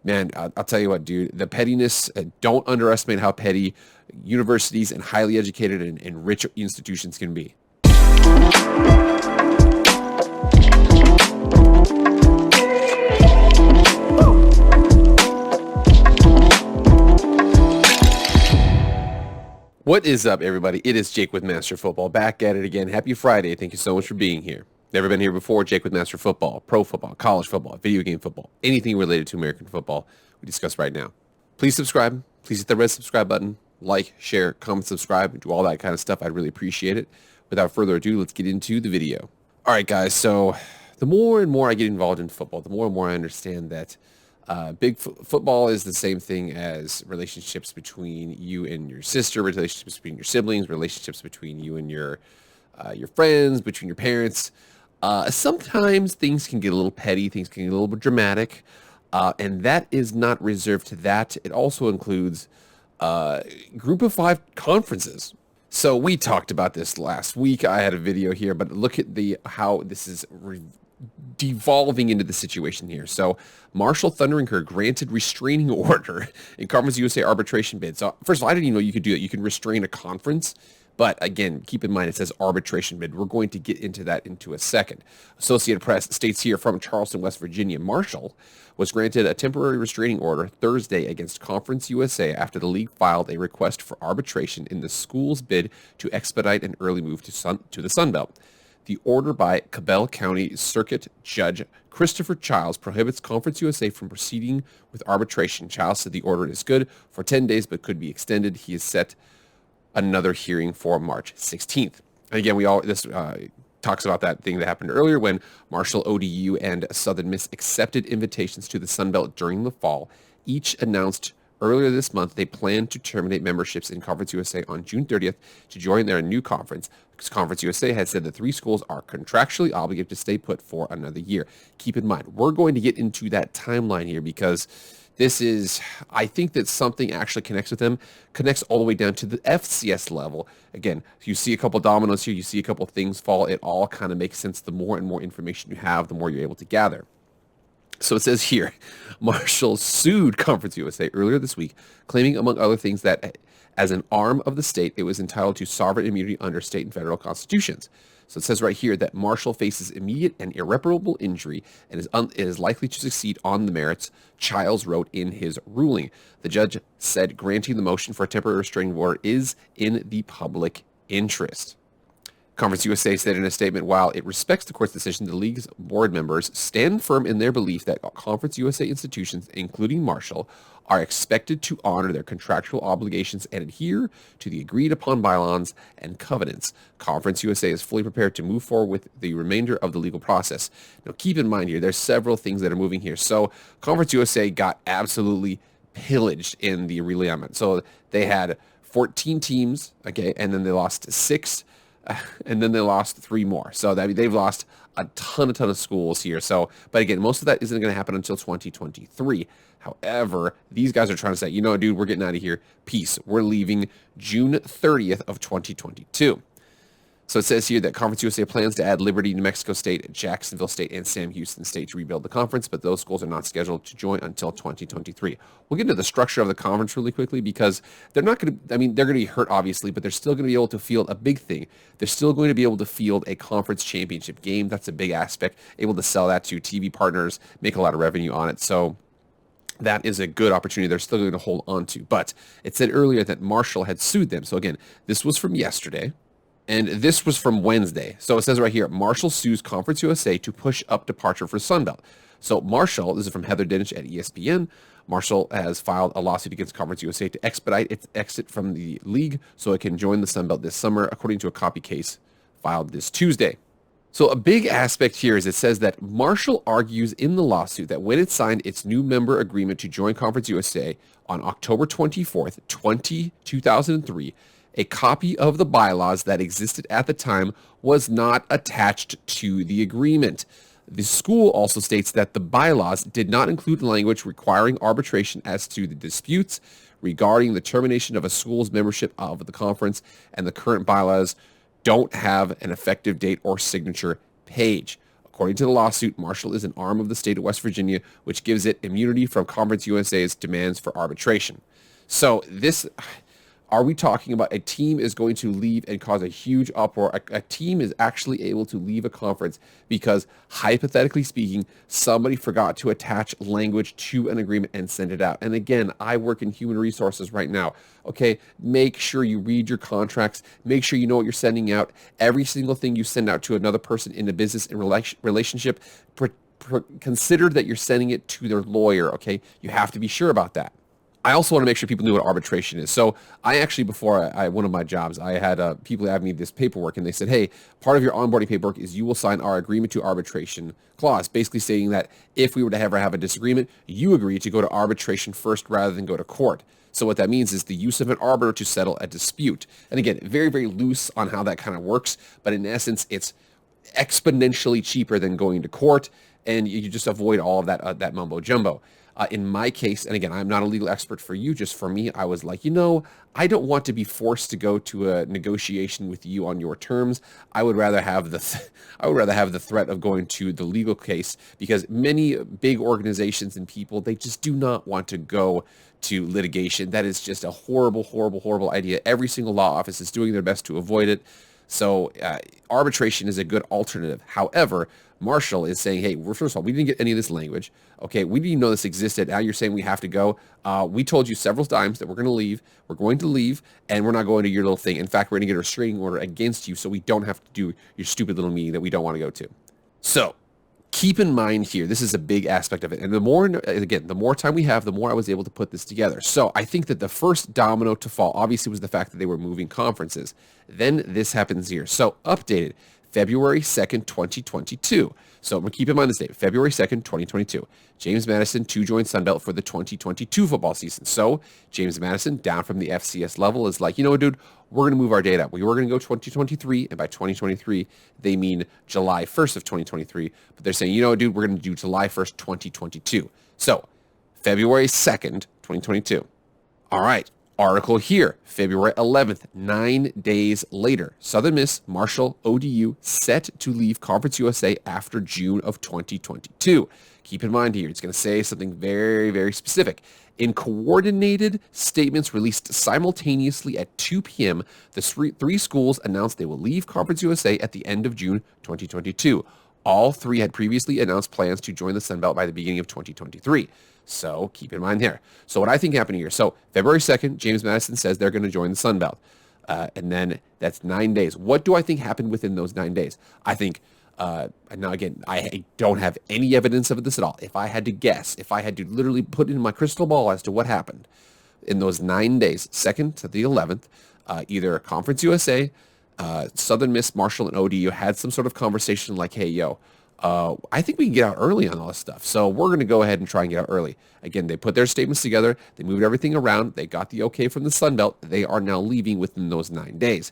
Man, I'll tell you what, dude, the pettiness, don't underestimate how petty universities and highly educated and rich institutions can be. What is up, everybody? It is Jake with Master Football, back at it again. Happy Friday. Thank you so much for being here. Never been here before. Jake with Master Football, pro football, college football, video game football, anything related to American football we discuss right now. Please subscribe. Please hit the red subscribe button. Like, share, comment, subscribe, do all that kind of stuff. I'd really appreciate it. Without further ado, let's get into the video. All right, guys. So the more and more I get involved in football, the more and more I understand that football is the same thing as relationships between you and your sister, relationships between your siblings, relationships between you and your friends, between your parents. Sometimes things can get a little petty, things can get a little bit dramatic, and that is not reserved to that. It also includes group of 5 conferences. So we talked about this last week. I had a video here, but look at how this is devolving into the situation here. So Marshall Thundering Herd granted restraining order in Conference USA arbitration bid. So first of all, I didn't even know you could do that. You can restrain a conference. But again, keep in mind, it says arbitration bid. We're going to get into that into a second. Associated Press states here from Charleston, West Virginia, Marshall was granted a temporary restraining order Thursday against Conference USA after the league filed a request for arbitration in the school's bid to expedite an early move to the Sun Belt. The order by Cabell County Circuit Judge Christopher Childs prohibits Conference USA from proceeding with arbitration. Childs said the order is good for 10 days but could be extended. He has set another hearing for March 16th. And again, this talks about that thing that happened earlier when Marshall, ODU, and Southern Miss accepted invitations to the Sun Belt during the fall. Each announced earlier this month they plan to terminate memberships in Conference USA on June 30th to join their new conference. Conference USA has said the 3 schools are contractually obligated to stay put for another year. Keep in mind, we're going to get into that timeline here because I think that something actually connects with them, connects all the way down to the FCS level. Again, you see a couple dominoes here, you see a couple things fall, it all kind of makes sense. The more and more information you have, the more you're able to gather. So it says here, Marshall sued Conference USA earlier this week, claiming, among other things, that as an arm of the state, it was entitled to sovereign immunity under state and federal constitutions. So it says right here that Marshall faces immediate and irreparable injury and is likely to succeed on the merits, Childs wrote in his ruling. The judge said granting the motion for a temporary restraining order is in the public interest. Conference USA said in a statement, while it respects the court's decision, the league's board members stand firm in their belief that Conference USA institutions, including Marshall, are expected to honor their contractual obligations and adhere to the agreed-upon bylaws and covenants. Conference USA is fully prepared to move forward with the remainder of the legal process. Now, keep in mind here, there's several things that are moving here. So, Conference USA got absolutely pillaged in the realignment. So, they had 14 teams, okay, and then they lost 6, and then they lost 3 more. So they've lost a ton of schools here. So, but again, most of that isn't going to happen until 2023. However, these guys are trying to say, you know, dude, we're getting out of here. Peace. We're leaving June 30th of 2022. So it says here that Conference USA plans to add Liberty, New Mexico State, Jacksonville State, and Sam Houston State to rebuild the conference, but those schools are not scheduled to join until 2023. We'll get into the structure of the conference really quickly because they're not going to, they're going to be hurt, obviously, but they're still going to be able to field a big thing. They're still going to be able to field a conference championship game. That's a big aspect, able to sell that to TV partners, make a lot of revenue on it. So that is a good opportunity they're still going to hold on to. But it said earlier that Marshall had sued them. So again, this was from yesterday. And this was from Wednesday. So it says right here, Marshall sues Conference USA to push up departure for Sunbelt. So Marshall, this is from Heather Dinich at ESPN, Marshall has filed a lawsuit against Conference USA to expedite its exit from the league so it can join the Sunbelt this summer, according to a copy case filed this Tuesday. So a big aspect here is it says that Marshall argues in the lawsuit that when it signed its new member agreement to join Conference USA on October 24th, 2003, a copy of the bylaws that existed at the time was not attached to the agreement. The school also states that the bylaws did not include language requiring arbitration as to the disputes regarding the termination of a school's membership of the conference, and the current bylaws don't have an effective date or signature page. According to the lawsuit, Marshall is an arm of the state of West Virginia, which gives it immunity from Conference USA's demands for arbitration. So this, are we talking about a team is going to leave and cause a huge uproar? A team is actually able to leave a conference because, hypothetically speaking, somebody forgot to attach language to an agreement and send it out. And again, I work in human resources right now. Okay, make sure you read your contracts. Make sure you know what you're sending out. Every single thing you send out to another person in a business and relationship, consider that you're sending it to their lawyer. Okay, you have to be sure about that. I also want to make sure people knew what arbitration is. So I actually, before one of my jobs, I had people have me this paperwork, and they said, hey, part of your onboarding paperwork is you will sign our agreement to arbitration clause, basically saying that if we were to ever have a disagreement, you agree to go to arbitration first rather than go to court. So what that means is the use of an arbiter to settle a dispute. And again, very, very loose on how that kind of works, but in essence, it's exponentially cheaper than going to court, and you just avoid all of that mumbo jumbo. In my case, and again, I'm not a legal expert for you, just for me, I was like, I don't want to be forced to go to a negotiation with you on your terms. I would rather have the threat of going to the legal case, because many big organizations and people, they just do not want to go to litigation. That is just a horrible, horrible, horrible idea. Every single law office is doing their best to avoid it. So arbitration is a good alternative. However, Marshall is saying, hey, first of all, we didn't get any of this language. Okay, we didn't even know this existed. Now you're saying we have to go. We told you several times that we're going to leave. We're going to leave, and we're not going to your little thing. In fact, we're going to get a restraining order against you so we don't have to do your stupid little meeting that we don't want to go to. So keep in mind here, this is a big aspect of it. And the more time we have, the more I was able to put this together. So I think that the first domino to fall, obviously, was the fact that they were moving conferences. Then this happens here. So updated February 2nd, 2022. So I'm going to keep in mind this date, February 2nd, 2022. James Madison to join Sunbelt for the 2022 football season. So James Madison, down from the FCS level, is like, dude, we're going to move our date up. We were going to go 2023, and by 2023, they mean July 1st of 2023. But they're saying, dude, we're going to do July 1st, 2022. So February 2nd, 2022. All right. Article here, February 11th, 9 days later. Southern Miss, Marshall, ODU set to leave Conference USA after June of 2022. Keep in mind here, it's going to say something very, very specific. In coordinated statements released simultaneously at 2 p.m., the three schools announced they will leave Conference USA at the end of June 2022. All three had previously announced plans to join the Sun Belt by the beginning of 2023. So keep in mind there. So what I think happened here. So February 2nd, James Madison says they're going to join the Sun Belt. And then that's 9 days. What do I think happened within those 9 days? I think, now again, I don't have any evidence of this at all. If I had to guess, if I had to literally put in my crystal ball as to what happened in those 9 days, 2nd to the 11th, either Conference USA, Southern Miss, Marshall, and ODU had some sort of conversation like, hey, I think we can get out early on all this stuff. So we're going to go ahead and try and get out early. Again, they put their statements together. They moved everything around. They got the okay from the Sun Belt. They are now leaving within those 9 days.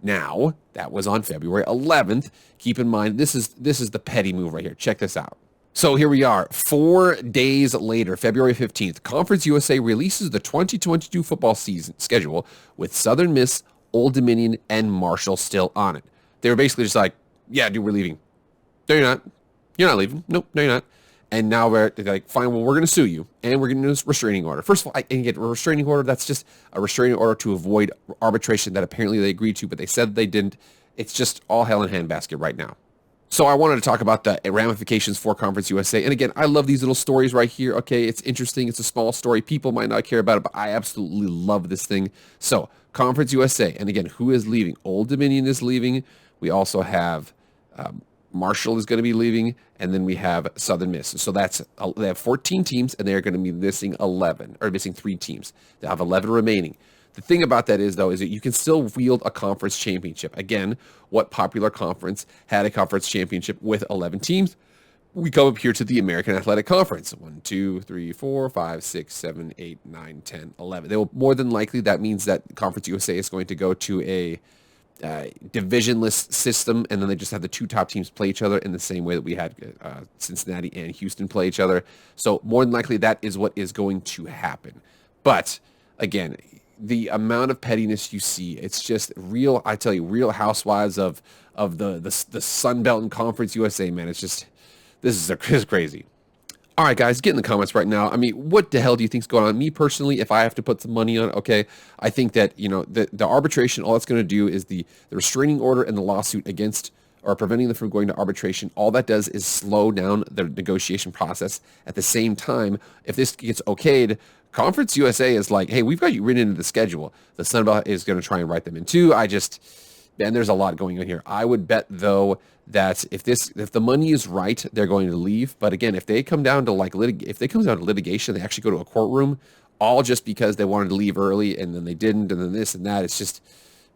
Now, that was on February 11th. Keep in mind, this is the petty move right here. Check this out. So here we are, 4 days later, February 15th. Conference USA releases the 2022 football season schedule with Southern Miss, Old Dominion, and Marshall still on it. They were basically just like, yeah, dude, we're leaving. No, you're not. You're not leaving. Nope, no, you're not. And now they're like, fine, well, we're going to sue you, and we're going to do a restraining order. First of all, and get a restraining order, that's just a restraining order to avoid arbitration that apparently they agreed to, but they said they didn't. It's just all hell in a handbasket right now. So I wanted to talk about the ramifications for Conference USA. And again, I love these little stories right here. Okay, it's interesting. It's a small story. People might not care about it, but I absolutely love this thing. So Conference USA, and again, who is leaving? Old Dominion is leaving. We also have Marshall is going to be leaving, and then we have Southern Miss. So they have 14 teams, and they're going to be missing 3 teams. They have 11 remaining. The thing about that is, though, is that you can still wield a conference championship. Again, what popular conference had a conference championship with 11 teams? We come up here to the American Athletic Conference. 1, 2, 3, 4, 5, 6, 7, 8, 9, 10, 11. They will more than likely, that means that Conference USA is going to go to a divisionless system, and then they just have the 2 top teams play each other in the same way that we had Cincinnati and Houston play each other. So more than likely, that is what is going to happen. But again, the amount of pettiness you see, it's just real. I tell you, Real Housewives of the Sun Belt and Conference USA, man. It's just this is crazy. All right, guys, get in the comments right now. I mean, what the hell do you think's going on? Me personally, if I have to put some money on it, okay, I think that, the arbitration, all it's going to do is the restraining order and the lawsuit against or preventing them from going to arbitration. All that does is slow down the negotiation process. At the same time, if this gets okayed, Conference USA is like, hey, we've got you written into the schedule. The Sun Belt is going to try and write them in too. And there's a lot going on here. I would bet though that if the money is right, they're going to leave. But again, if they come down to litigation, they actually go to a courtroom, all just because they wanted to leave early and then they didn't, and then this and that. It's just,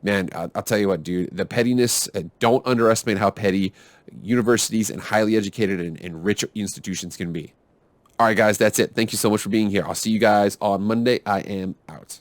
man, I'll tell you what, dude, the pettiness. Don't underestimate how petty universities and highly educated and rich institutions can be. All right, guys, that's it. Thank you so much for being here. I'll see you guys on Monday. I am out.